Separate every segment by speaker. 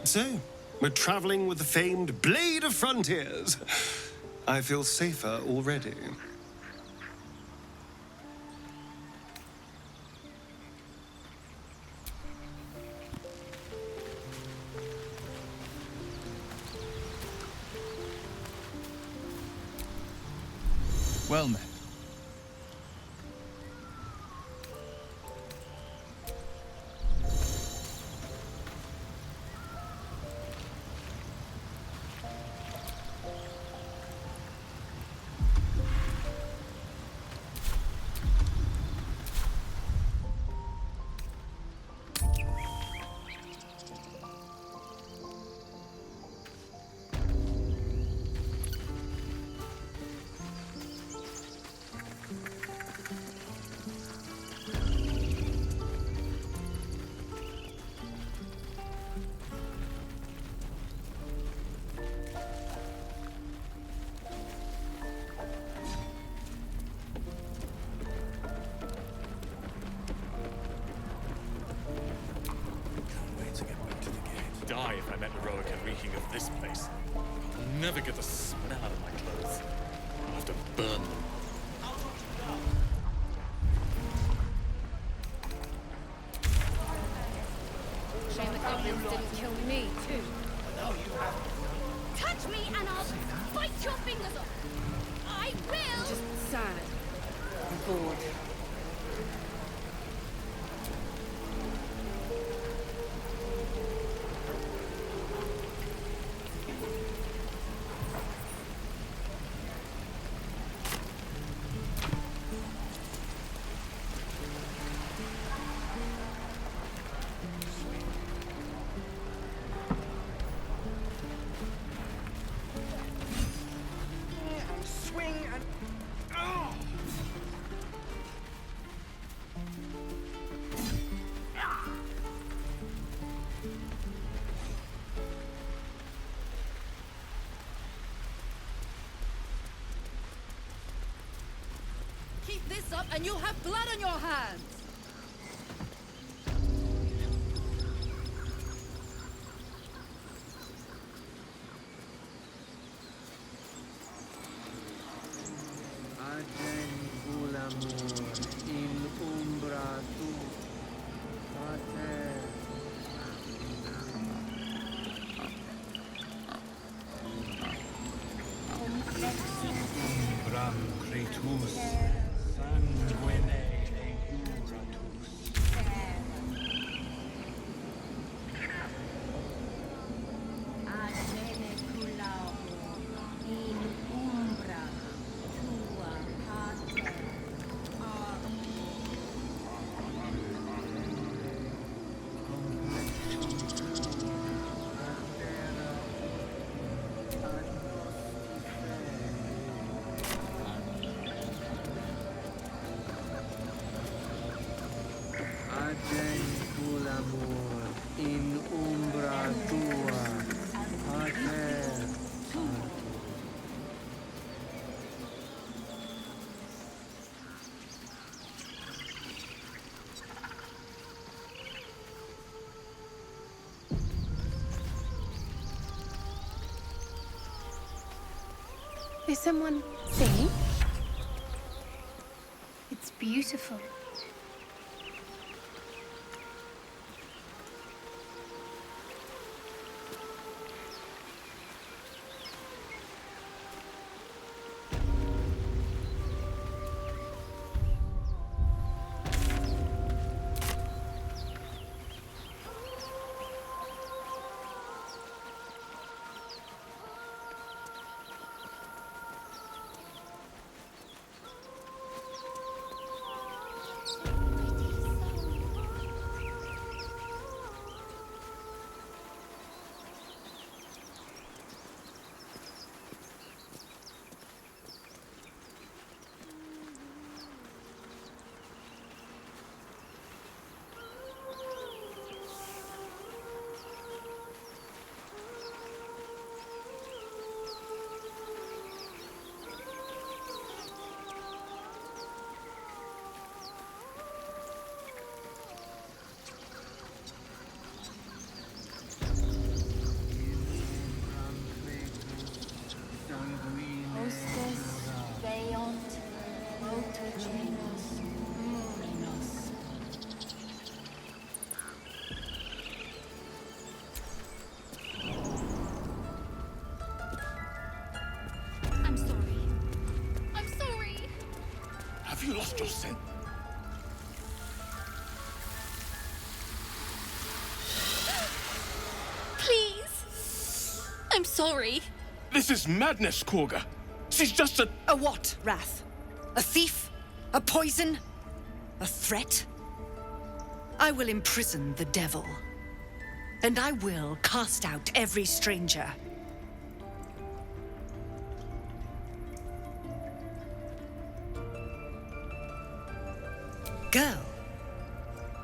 Speaker 1: So, we're traveling with the famed Blade of Frontiers. I feel safer already.
Speaker 2: Well met.
Speaker 3: Die if I met Eroica reeking of this place. I'll never get the smell out of my clothes. I'll have to burn them.
Speaker 4: Shame the goblins didn't kill me, too. Touch me and I'll bite your fingers off! I will! I'm just sad. I'm bored. Keep this up and you'll have blood on your hands!
Speaker 5: Is someone singing? beautiful.
Speaker 4: I'm sorry. I'm sorry.
Speaker 3: Have you lost your scent?
Speaker 4: Please. I'm sorry.
Speaker 3: This is madness, Korga. She's just a...
Speaker 6: A what, Wrath? A thief? A poison? A threat? I will imprison the devil. And I will cast out every stranger. Girl?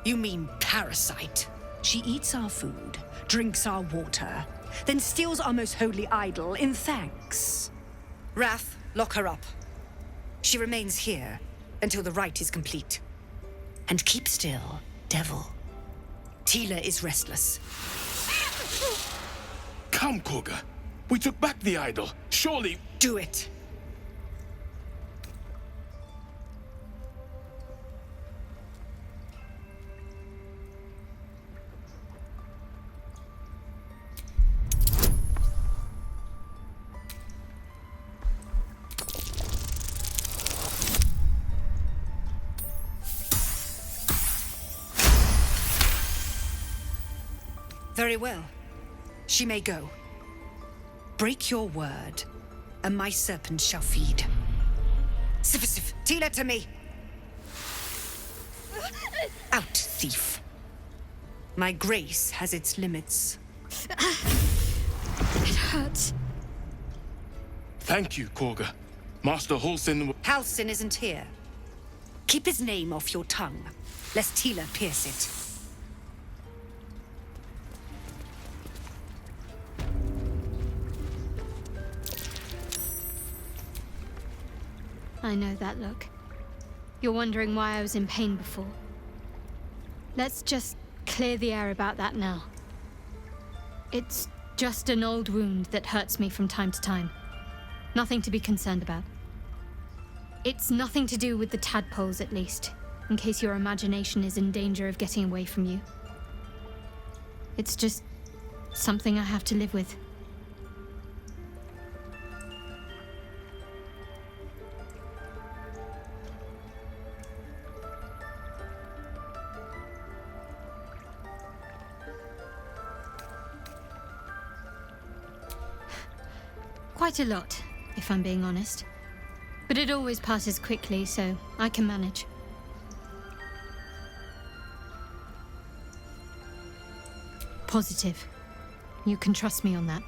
Speaker 6: You mean parasite? She eats our food, drinks our water, then steals our most holy idol in thanks. Wrath, lock her up. She remains here until the rite is complete. And keep still, devil. Tila is restless.
Speaker 3: Come, Korga. We took back the idol. Surely...
Speaker 6: Do it. Very well. She may go. Break your word, and my serpent shall feed. Sif, Tila to me! Out, thief. My grace has its limits.
Speaker 5: It hurts.
Speaker 3: Thank you, Korga. Master Halsin...
Speaker 6: Halsin isn't here. Keep his name off your tongue, lest Tila pierce it.
Speaker 5: I know that look. You're wondering why I was in pain before. Let's just clear the air about that now. It's just an old wound that hurts me from time to time. Nothing to be concerned about. It's nothing to do with the tadpoles, at least, in case your imagination is in danger of getting away from you. It's just something I have to live with. Quite a lot, if I'm being honest. But it always passes quickly, so I can manage. Positive. You can trust me on that.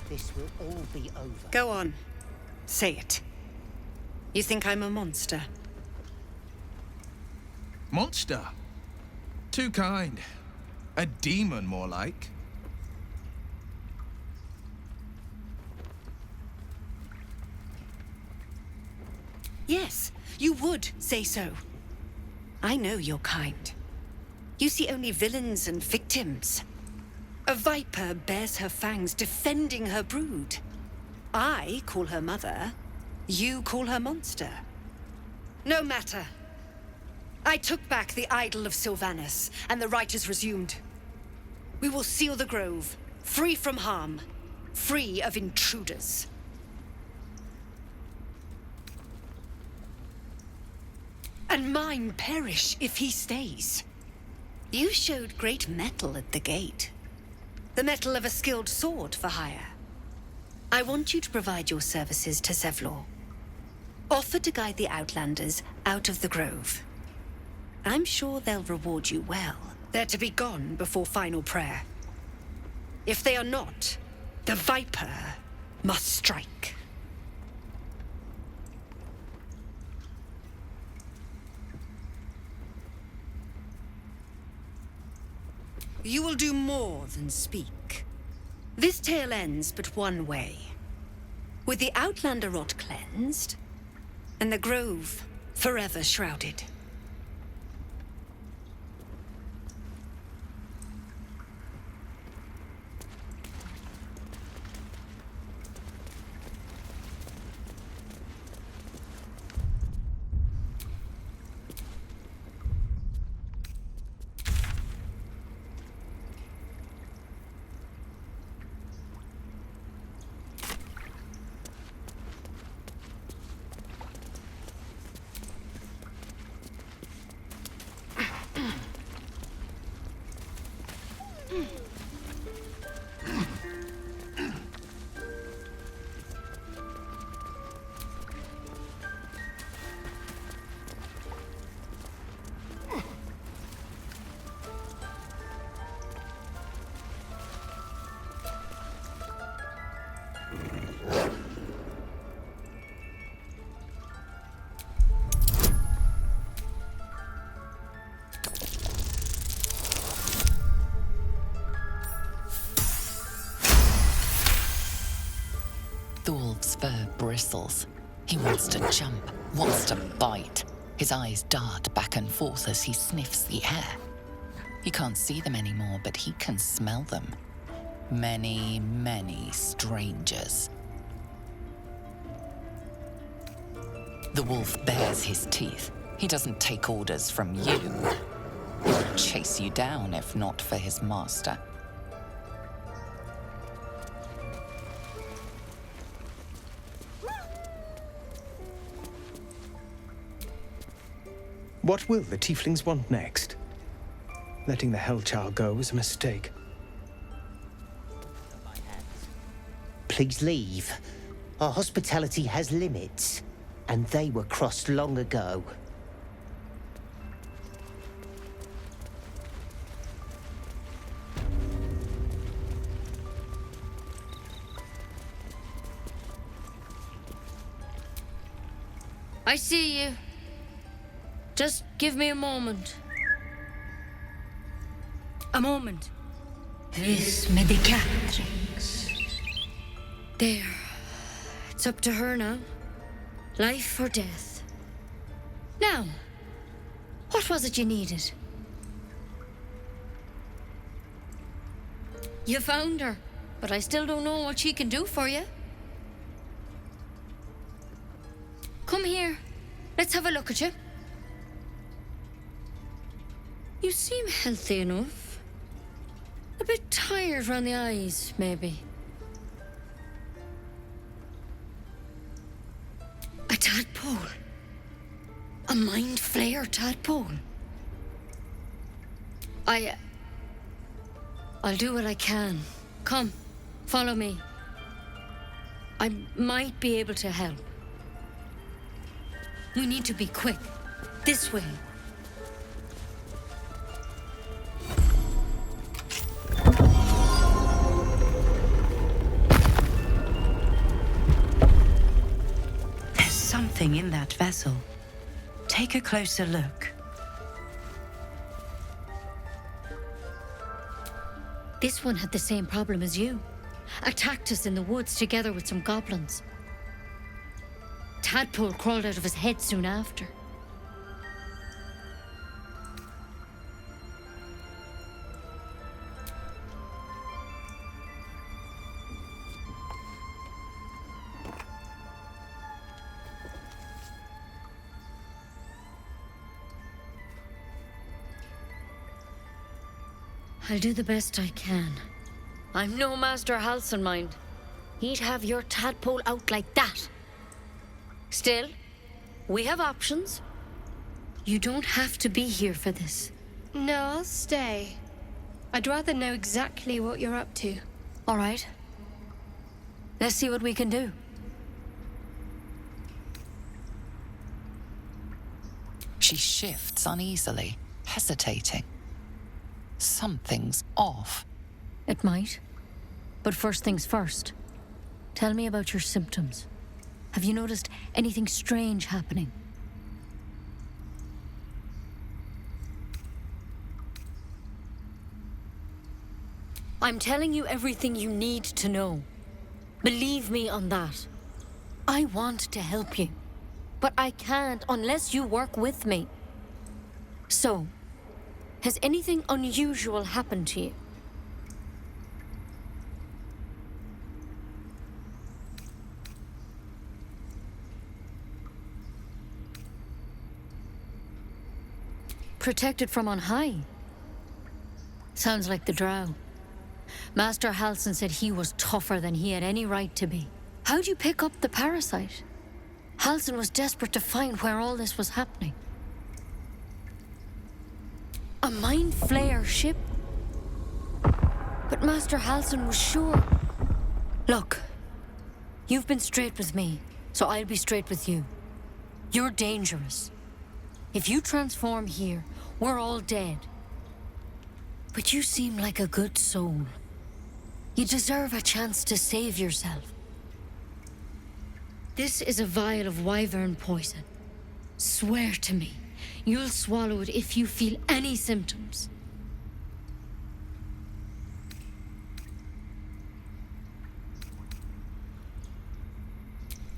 Speaker 7: This will all be over.
Speaker 6: Go on. Say it. You think I'm a monster?
Speaker 2: Monster? Too kind. A demon, more like.
Speaker 6: Yes, you would say so. I know your kind. You see only villains and victims. A viper bears her fangs defending her brood. I call her mother. You call her monster. No matter. I took back the idol of Sylvanus, and the rite is resumed. We will seal the grove, free from harm, free of intruders. And mine perish if he stays. You showed great mettle at the gate. The mettle of a skilled sword for hire. I want you to provide your services to Zevlor. Offer to guide the Outlanders out of the grove. I'm sure they'll reward you well. They're to be gone before final prayer. If they are not, the Viper must strike. You will do more than speak. This tale ends but one way. With the Outlander rot cleansed, and the grove forever shrouded.
Speaker 8: The wolf's fur bristles. He wants to jump, wants to bite. His eyes dart back and forth as he sniffs the air. He can't see them anymore, but he can smell them. Many, many strangers. The wolf bares his teeth. He doesn't take orders from you. He would chase you down if not for his master.
Speaker 9: What will the tieflings want next? Letting the Hellchild go was a mistake.
Speaker 7: Please leave. Our hospitality has limits, and they were crossed long ago.
Speaker 4: I see you. Just give me a moment.
Speaker 6: A moment.
Speaker 4: Vis medicatrix. There. It's up to her now. Life or death. Now, what was it you needed? You found her, but I still don't know what she can do for you. Come here. Let's have a look at you. You seem healthy enough. A bit tired round the eyes, maybe. A tadpole. A mind flayer tadpole. I'll do what I can. Come, follow me. I might be able to help. We need to be quick. This way.
Speaker 6: There's something in that vessel. Take a closer look.
Speaker 4: This one had the same problem as you. Attacked us in the woods together with some goblins. tadpole crawled out of his head soon after. I'll do the best I can. I'm no Master Halcyon, mind. He'd have your tadpole out like that. Still, we have options. You don't have to be here for this.
Speaker 5: No, I'll stay. I'd rather know exactly what you're up to.
Speaker 4: All right. Let's see what we can do.
Speaker 8: She shifts uneasily, hesitating. Something's off.
Speaker 4: It might. But first things first. Tell me about your symptoms. Have you noticed anything strange happening? I'm telling you everything you need to know. Believe me on that. I want to help you, but I can't unless you work with me. So, has anything unusual happened to you? Protected from on high? Sounds like the drow. Master Halcyon said he was tougher than he had any right to be. How'd you pick up the parasite? Halcyon was desperate to find where all this was happening. A mind flayer ship? But Master Halcyon was sure. Look, you've been straight with me, so I'll be straight with you. You're dangerous. If you transform here, we're all dead. But you seem like a good soul. You deserve a chance to save yourself. This is a vial of wyvern poison. Swear to me, you'll swallow it if you feel any symptoms.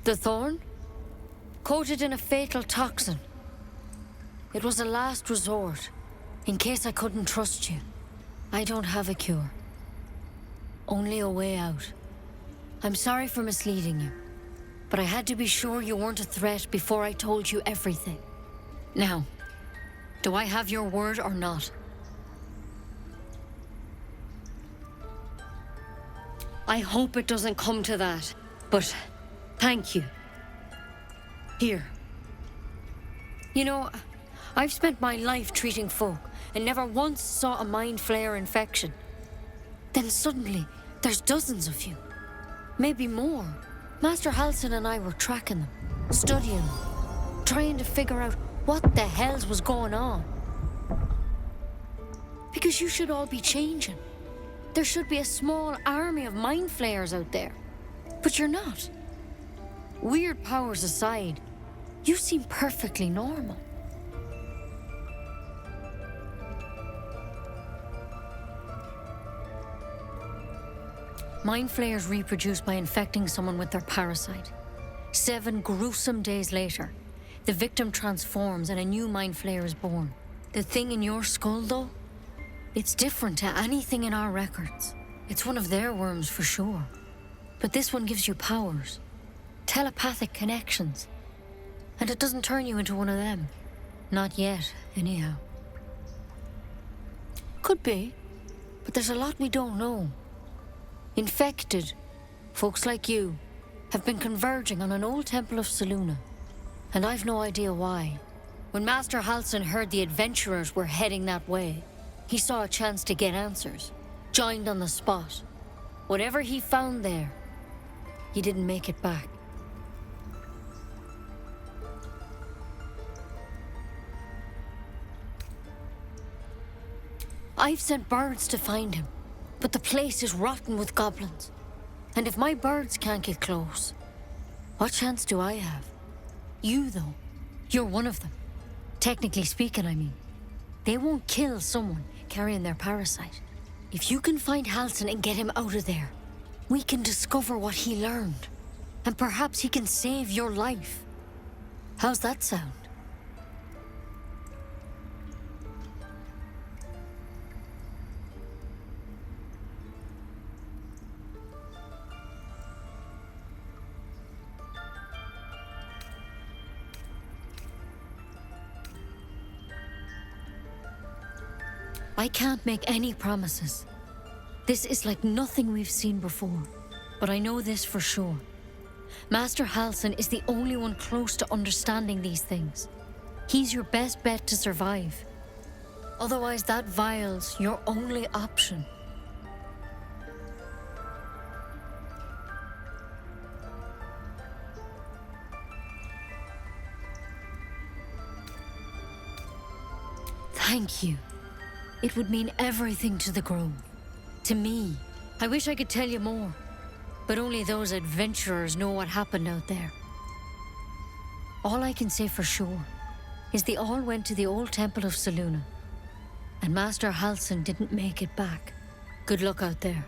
Speaker 4: The thorn? Coated in a fatal toxin. It was a last resort, in case I couldn't trust you. I don't have a cure. Only a way out. I'm sorry for misleading you, but I had to be sure you weren't a threat before I told you everything. Now, do I have your word or not? I hope it doesn't come to that, but thank you. Here. You know, I've spent my life treating folk and never once saw a mind flayer infection. Then suddenly, there's dozens of you. Maybe more. Master Halcyon and I were tracking them, studying them, trying to figure out what the hells was going on. Because you should all be changing. There should be a small army of mind flayers out there. But you're not. Weird powers aside, you seem perfectly normal. Mind flayers reproduce by infecting someone with their parasite. 7 gruesome days later, the victim transforms and a new mind flayer is born. The thing in your skull, though, it's different to anything in our records. It's one of their worms for sure. But this one gives you powers, telepathic connections. And it doesn't turn you into one of them. Not yet, anyhow. Could be, but there's a lot we don't know. Infected, folks like you, have been converging on an old temple of Selûne, and I've no idea why. When Master Halcyon heard the adventurers were heading that way, he saw a chance to get answers, joined on the spot. Whatever he found there, he didn't make it back. I've sent birds to find him. But the place is rotten with goblins. And if my birds can't get close, what chance do I have? You, though, you're one of them. Technically speaking, I mean. They won't kill someone carrying their parasite. If you can find Halcyon and get him out of there, we can discover what he learned. And perhaps he can save your life. How's that sound? I can't make any promises. This is like nothing we've seen before. But I know this for sure. Master Halsin is the only one close to understanding these things. He's your best bet to survive. Otherwise, that vial's your only option. Thank you. It would mean everything to the Grove. To me. I wish I could tell you more. But only those adventurers know what happened out there. All I can say for sure is they all went to the old temple of Selûne. And Master Halsin didn't make it back. Good luck out there.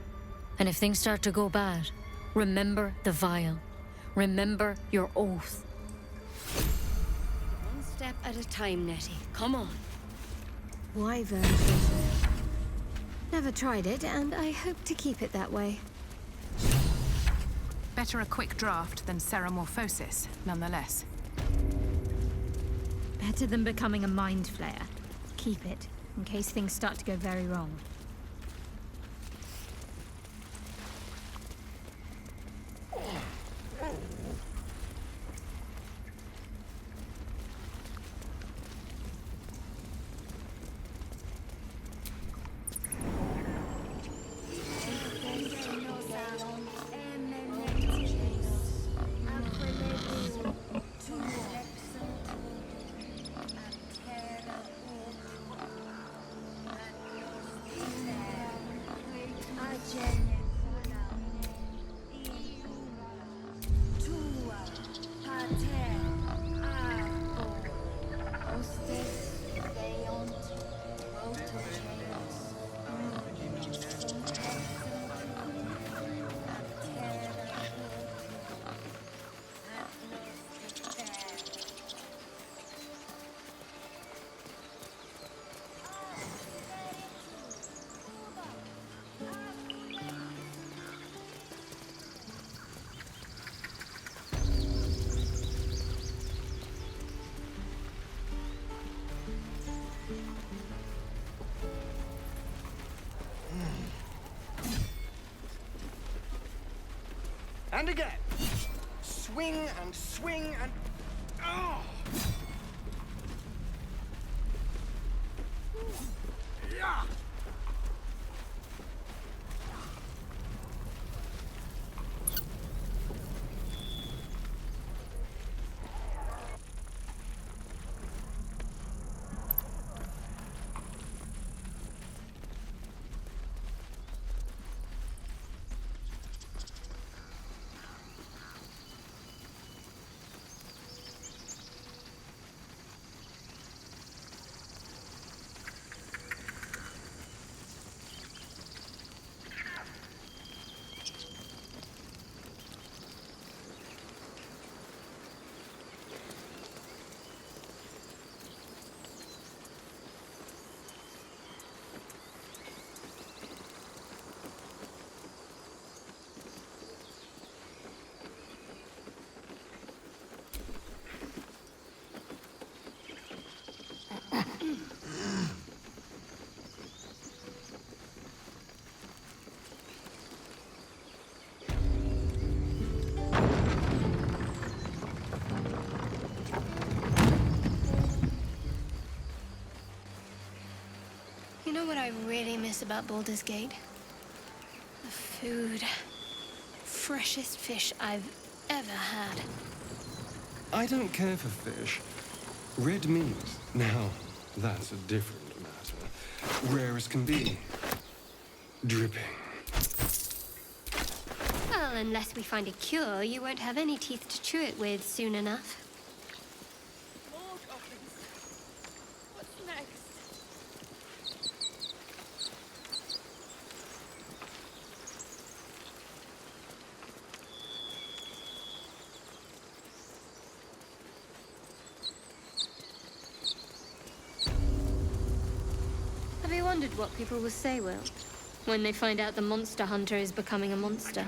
Speaker 4: And if things start to go bad, remember the vial. Remember your oath. One step at a time, Nettie. Come on.
Speaker 5: Wyvern. Never tried it, and I hope to keep it that way.
Speaker 10: Better a quick draft than ceramorphosis, nonetheless.
Speaker 5: Better than becoming a mind flayer. Keep it, in case things start to go very wrong.
Speaker 11: And again. Swing and swing and... Oh! Yeah!
Speaker 5: You know what I really miss about Baldur's Gate? The food. Freshest fish I've ever had.
Speaker 1: I don't care for fish. Red meat, now, that's a different matter. Rare as can be. Dripping.
Speaker 5: Well, unless we find a cure, you won't have any teeth to chew it with soon enough.
Speaker 10: What's next?
Speaker 5: wondered what people will say, Will, when they find out the monster hunter is becoming a monster.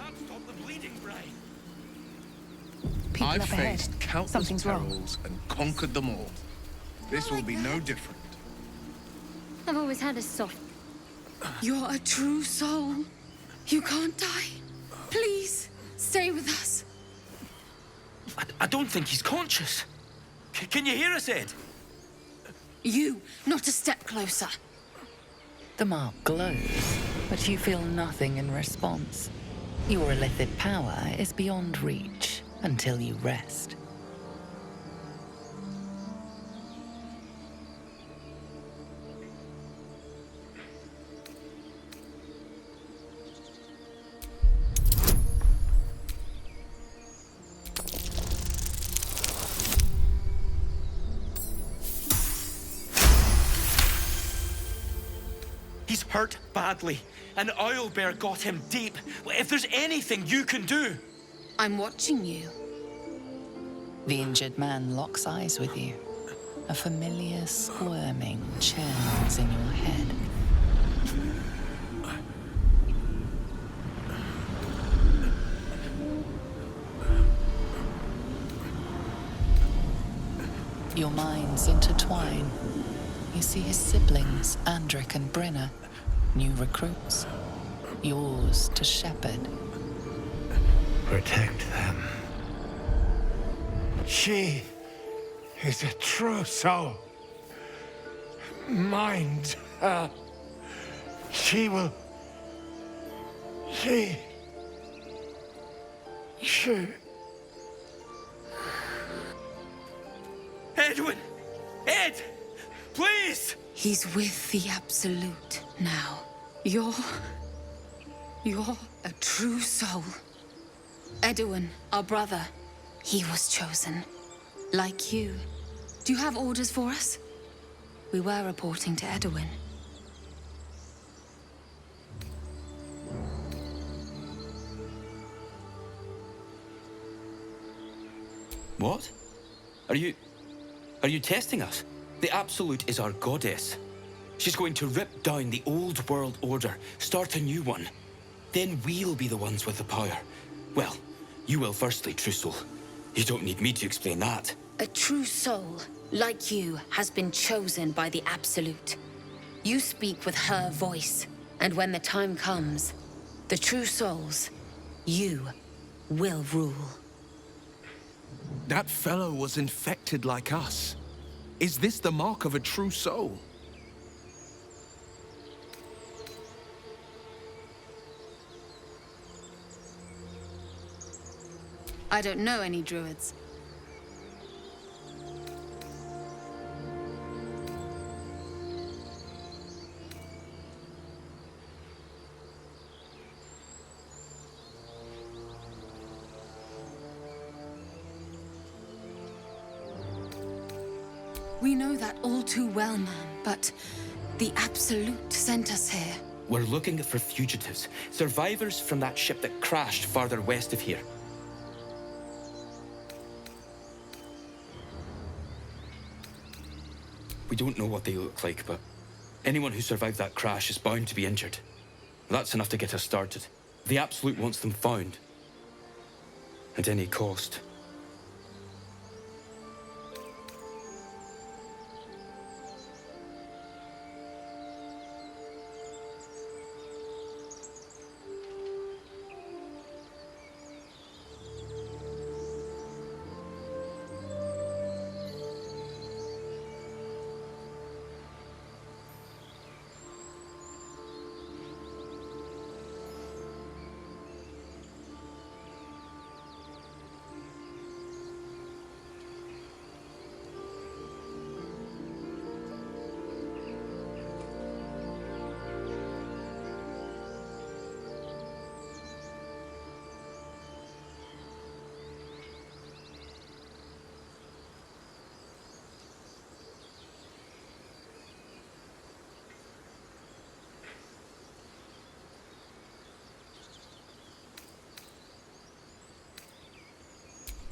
Speaker 10: People
Speaker 2: I've
Speaker 10: up ahead.
Speaker 2: faced countless
Speaker 10: Something's wrong.
Speaker 2: perils and conquered them all. This will be no different.
Speaker 5: I've always had a soft...
Speaker 6: You're a true soul. You can't die. Please, stay with us.
Speaker 11: I don't think he's conscious. Can you hear us, Ed?
Speaker 6: You, not a step closer.
Speaker 8: The mark glows, but you feel nothing in response. Your illithid power is beyond reach until you rest.
Speaker 11: He's hurt badly. An owlbear got him deep. If there's anything you can do...
Speaker 6: I'm watching you.
Speaker 8: The injured man locks eyes with you. A familiar squirming churns in your head. Your minds intertwine. You see his siblings, Andric and Brenna, new recruits. Yours to shepherd.
Speaker 12: Protect them. She is a true soul. Mind her. She will... She...
Speaker 11: Edwin! Ed! Please!
Speaker 6: He's with the Absolute now. You're a true soul. Edwin, our brother, he was chosen. Like you. Do you have orders for us? We were reporting to Edwin.
Speaker 11: What? Are you testing us? The Absolute is our goddess. She's going to rip down the old world order, start a new one. Then we'll be the ones with the power. Well, you will firstly, true soul. You don't need me to explain that.
Speaker 6: A true soul, like you, has been chosen by the Absolute. You speak with her voice, and when the time comes, the true souls, you will rule.
Speaker 2: That fellow was infected like us. Is this the mark of a true soul?
Speaker 6: I don't know any druids. We know that all too well, man, but the Absolute sent us here.
Speaker 11: We're looking for fugitives, survivors from that ship that crashed farther west of here. We don't know what they look like, but anyone who survived that crash is bound to be injured. That's enough to get us started. The Absolute wants them found. At any cost.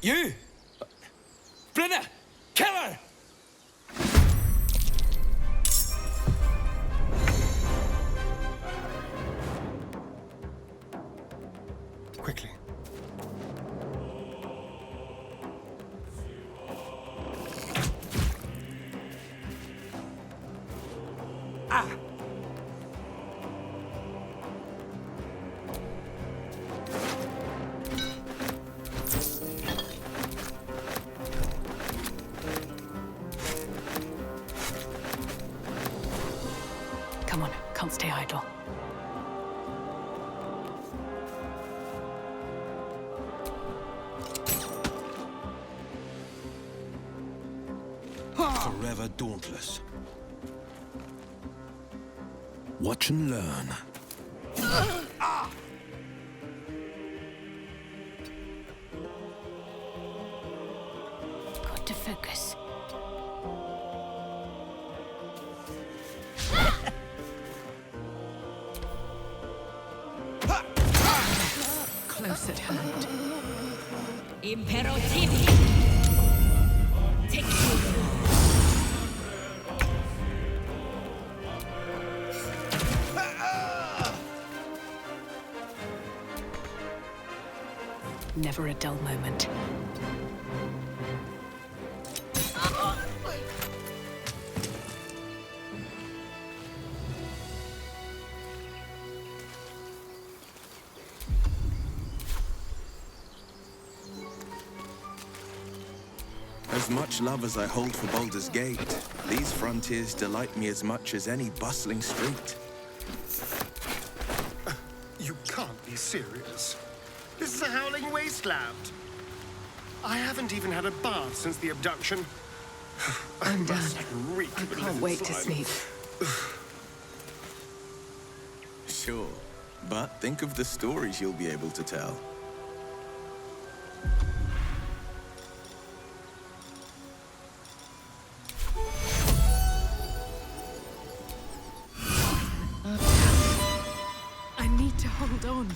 Speaker 11: You! Brenna! Kill her!
Speaker 10: stay idle.
Speaker 2: Forever dauntless. Watch and learn.
Speaker 5: Got to focus.
Speaker 10: Close at hand.
Speaker 6: Imperativi! Take
Speaker 10: Never a dull moment.
Speaker 2: As much love as I hold for Baulder's Gate, these frontiers delight me as much as any bustling street.
Speaker 1: You can't be serious. This is a howling wasteland. I haven't even had a bath since the abduction.
Speaker 10: I'm done.
Speaker 1: Reek
Speaker 10: I
Speaker 1: of it
Speaker 10: can't wait to
Speaker 1: inside.
Speaker 10: sleep.
Speaker 2: Sure, but think of the stories you'll be able to tell.
Speaker 10: I need to hold on.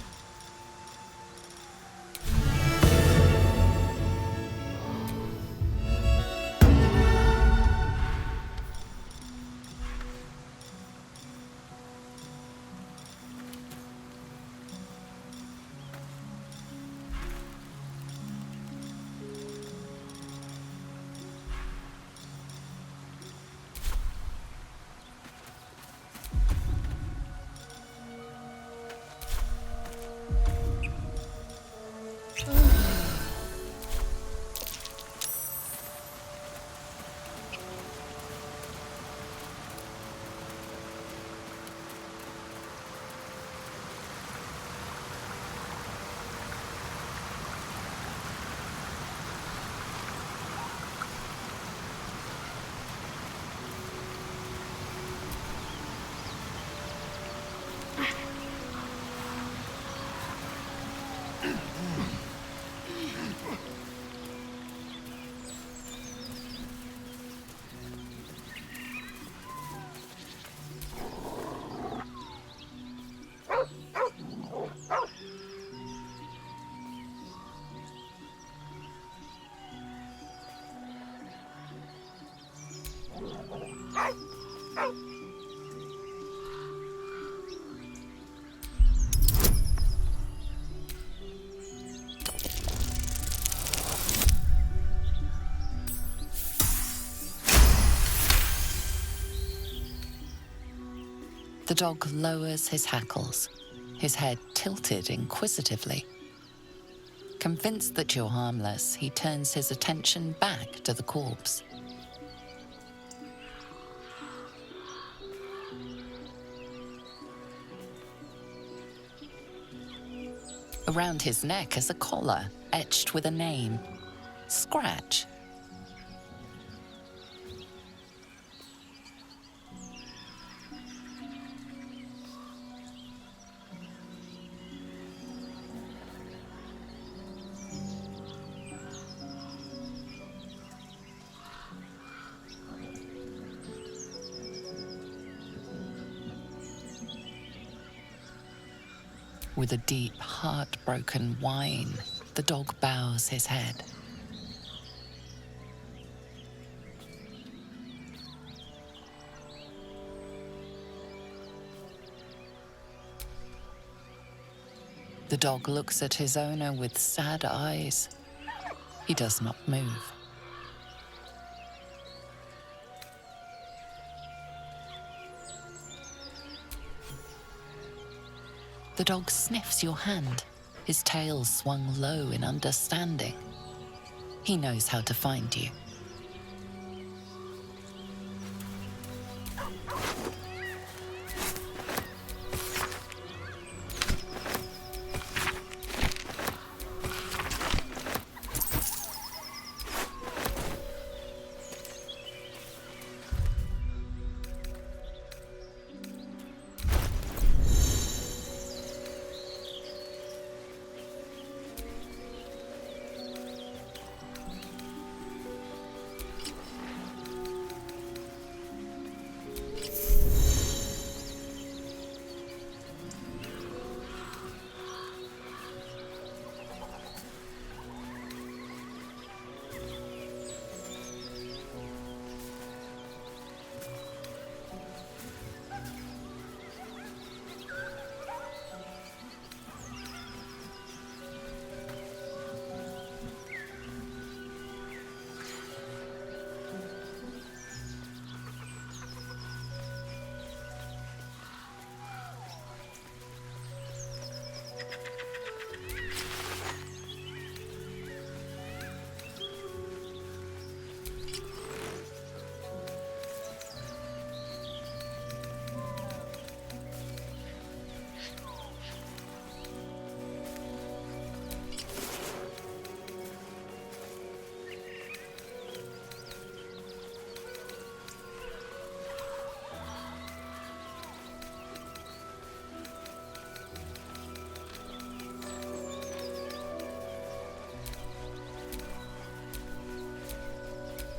Speaker 8: The dog lowers his hackles, his head tilted inquisitively. Convinced that you're harmless, he turns his attention back to the corpse. Around his neck is a collar etched with a name, Scratch. With a deep, heartbroken whine, the dog bows his head. The dog looks at his owner with sad eyes. He does not move. The dog sniffs your hand, his tail swung low in understanding. He knows how to find you.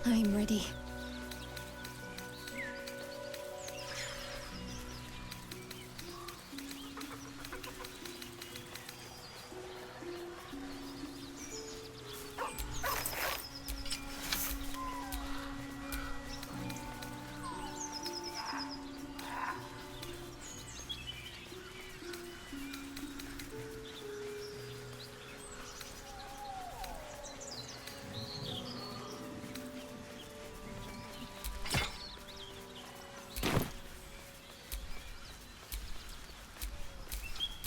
Speaker 4: I'm ready.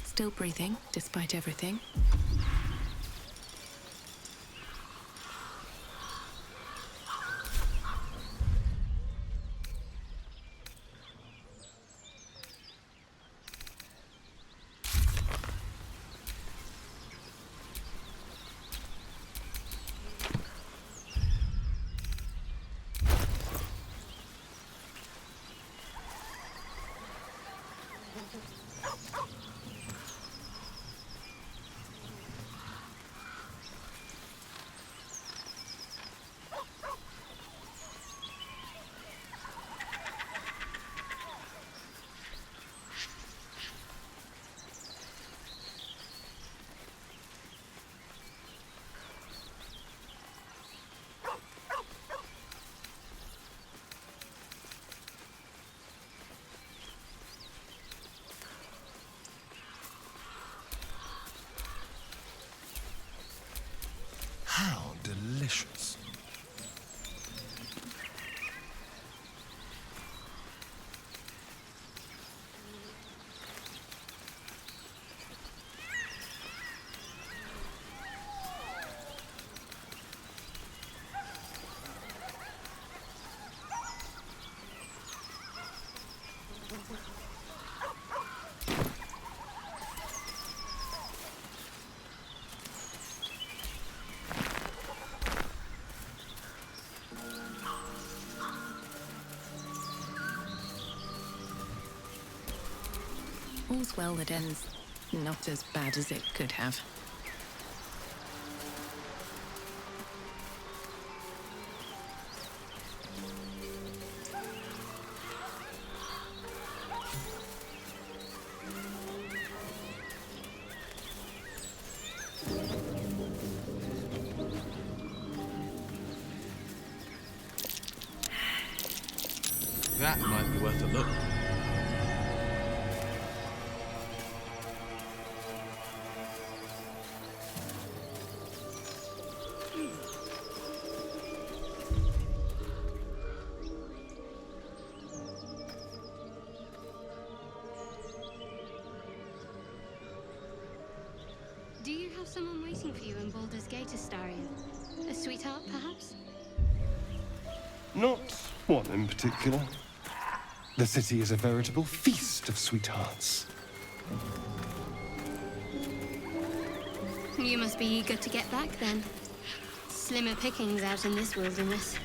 Speaker 10: Still breathing, despite everything.
Speaker 1: How delicious.
Speaker 10: All's well that ends not as bad as it could have.
Speaker 3: That might be worth a look.
Speaker 5: Do you have someone waiting for you in Baldur's Gate, Astarion? A sweetheart, perhaps?
Speaker 1: Not one in particular. The city is a veritable feast of sweethearts.
Speaker 5: You must be eager to get back, then. Slimmer pickings out in this wilderness.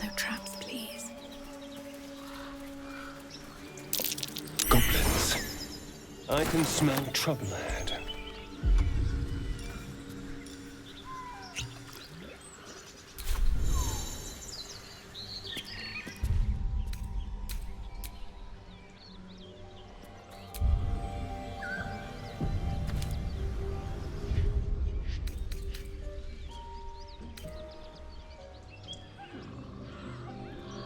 Speaker 10: No traps, please.
Speaker 1: Goblins. I can smell trouble ahead.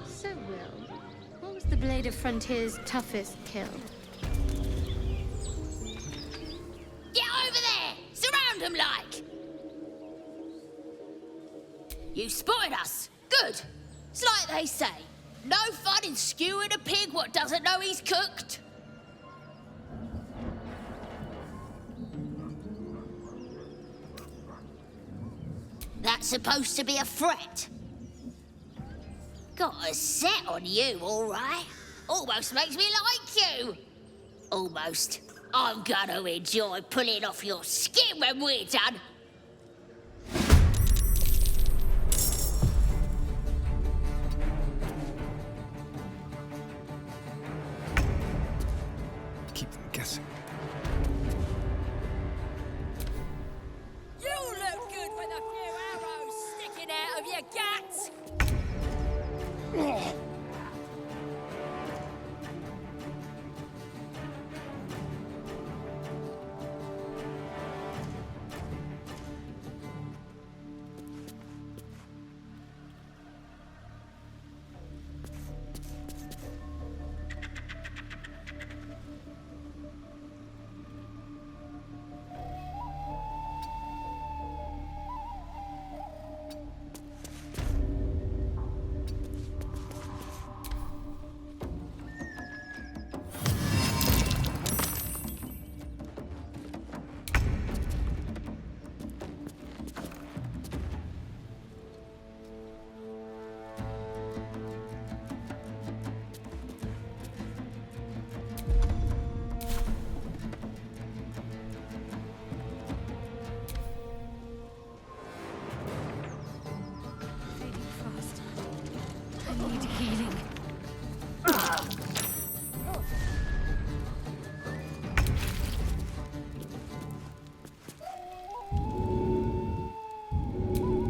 Speaker 5: So, Will, what was the Blade of Frontier's toughest kill?
Speaker 13: Get over there! Surround them like! You spotted us! Good! It's like they say. No fun in skewing a pig what doesn't know he's cooked. That's supposed to be a threat. Got a set on you, all right. Almost makes me like you. Almost. I'm gonna enjoy pulling off your skin when we're done.
Speaker 1: Keep them guessing.
Speaker 13: You look good with a few arrows sticking out of your guts.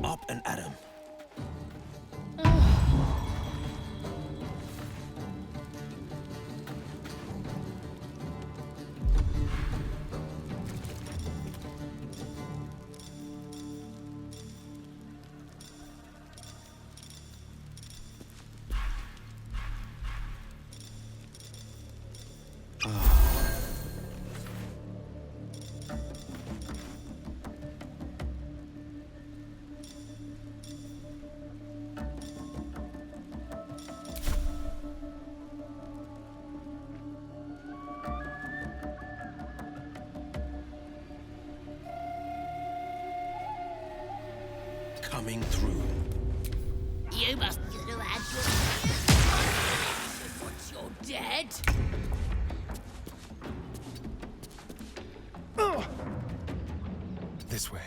Speaker 2: Up and at 'em. Coming through.
Speaker 13: You must have had your... Once you're dead.
Speaker 1: This way.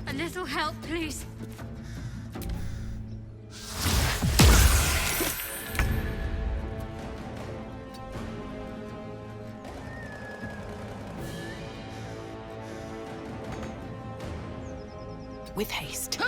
Speaker 5: A little help, please.
Speaker 8: With haste.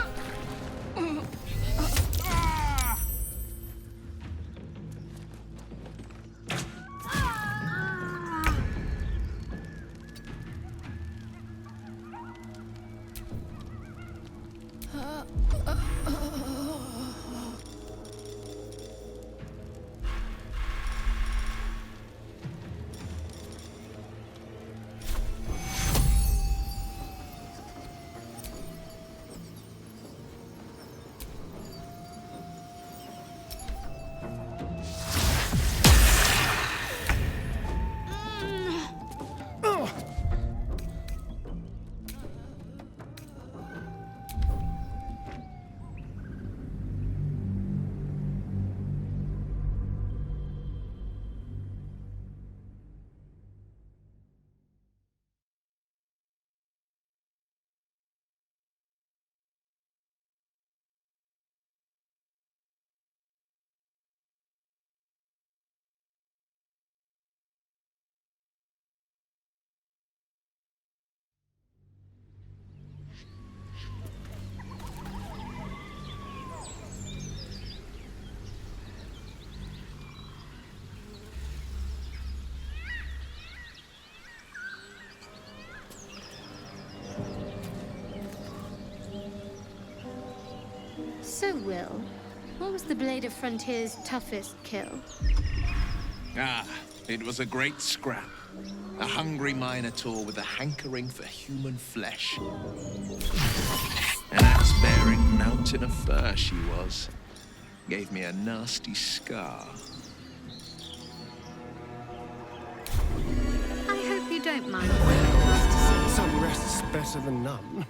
Speaker 5: So, Will, what was the Blade of Frontier's toughest kill?
Speaker 2: Ah, it was a great scrap. A hungry minotaur with a hankering for human flesh. An axe-bearing mountain of fur she was. Gave me a nasty scar.
Speaker 5: I hope you don't mind.
Speaker 1: Some rest's better than none.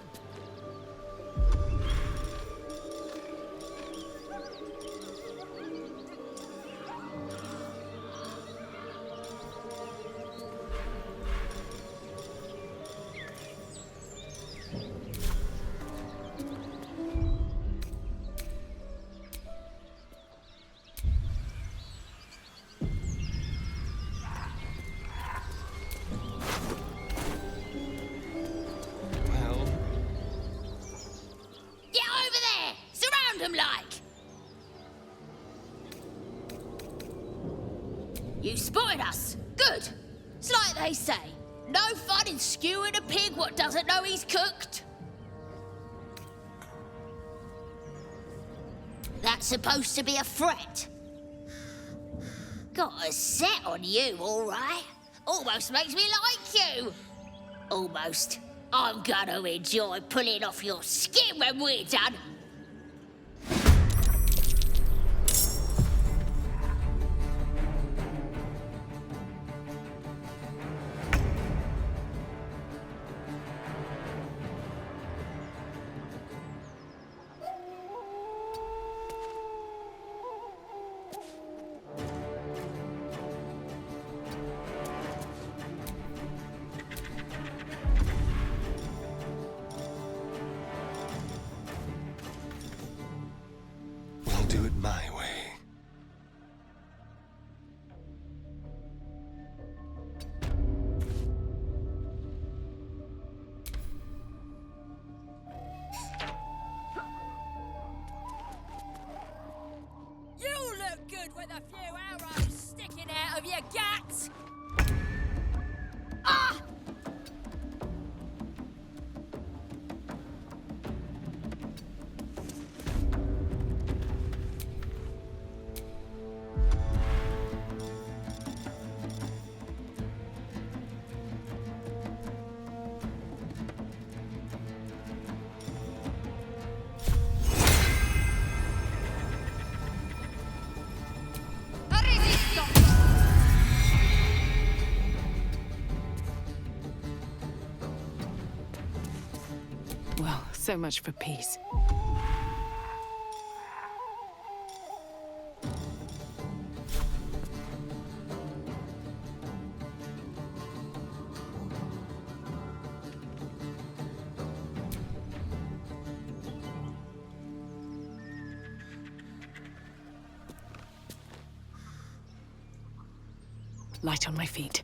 Speaker 13: 'em like? You spotted us. Good. It's like they say. No fun in skewing a pig what doesn't know he's cooked. That's supposed to be a threat. Got a set on you, all right. Almost makes me like you. Almost. I'm gonna enjoy pulling off your skin when we're done.
Speaker 1: We'll do it my way.
Speaker 13: You look good with a few arrows sticking out of your guts. Ah!
Speaker 10: Well, so much for peace. Light on my feet.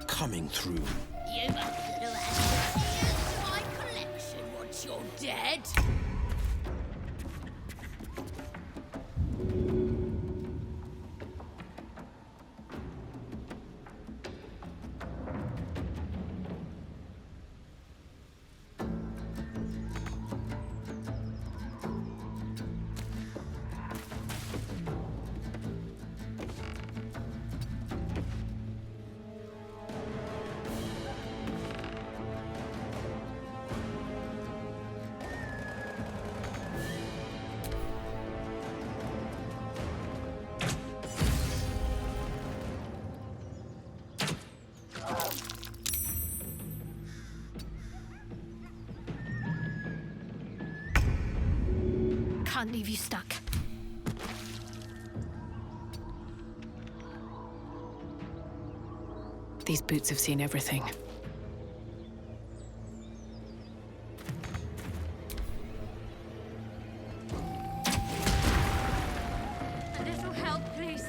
Speaker 2: Coming through.
Speaker 13: You must have had my collection once you're dead.
Speaker 5: Can't leave you stuck.
Speaker 10: These boots have seen everything.
Speaker 5: A little help, please.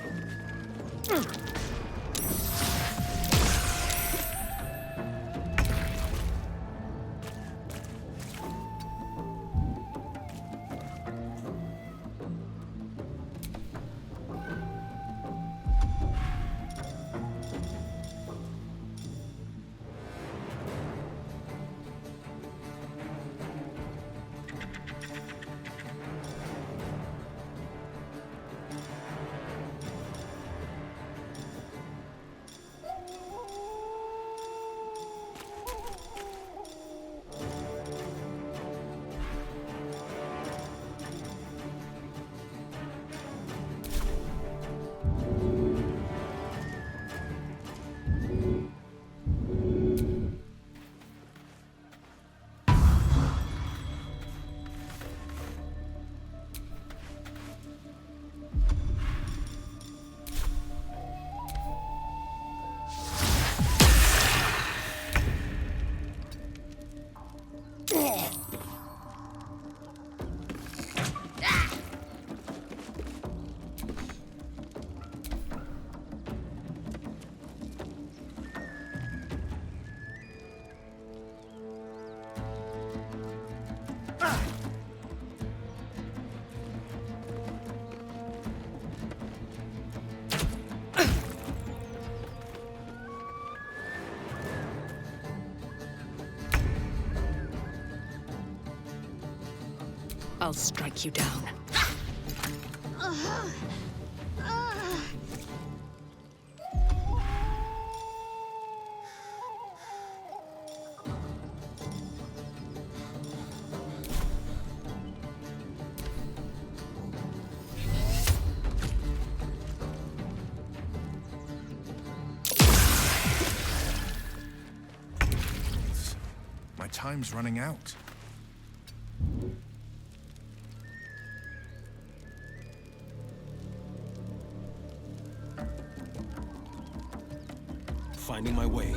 Speaker 6: I'll strike you down.
Speaker 2: My time's running out.
Speaker 1: Finding my way.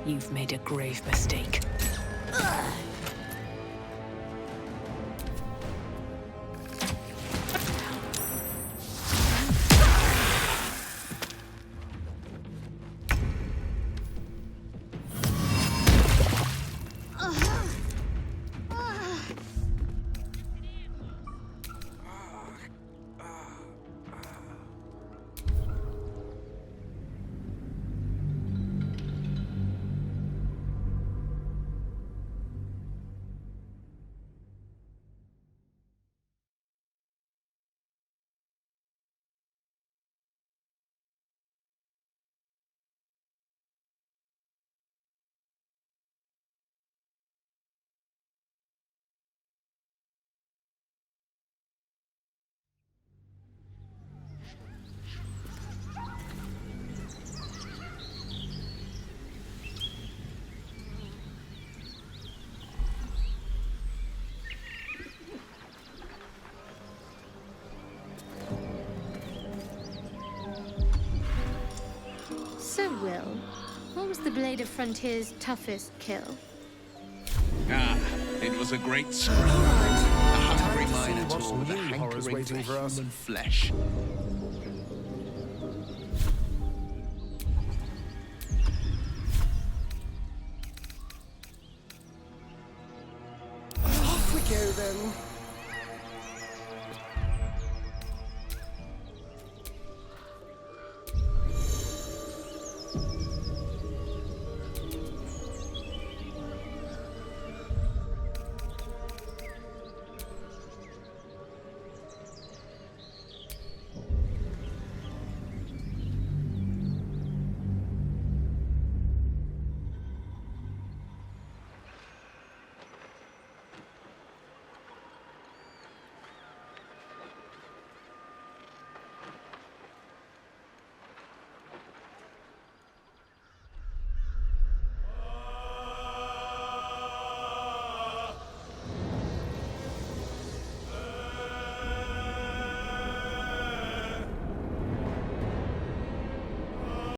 Speaker 6: You've made a grave mistake.
Speaker 5: So, Will, what was the Blade of Frontier's toughest kill?
Speaker 2: Ah, it was a great scream. A hungry minotaur with a hankering for human flesh.
Speaker 1: Off we go then.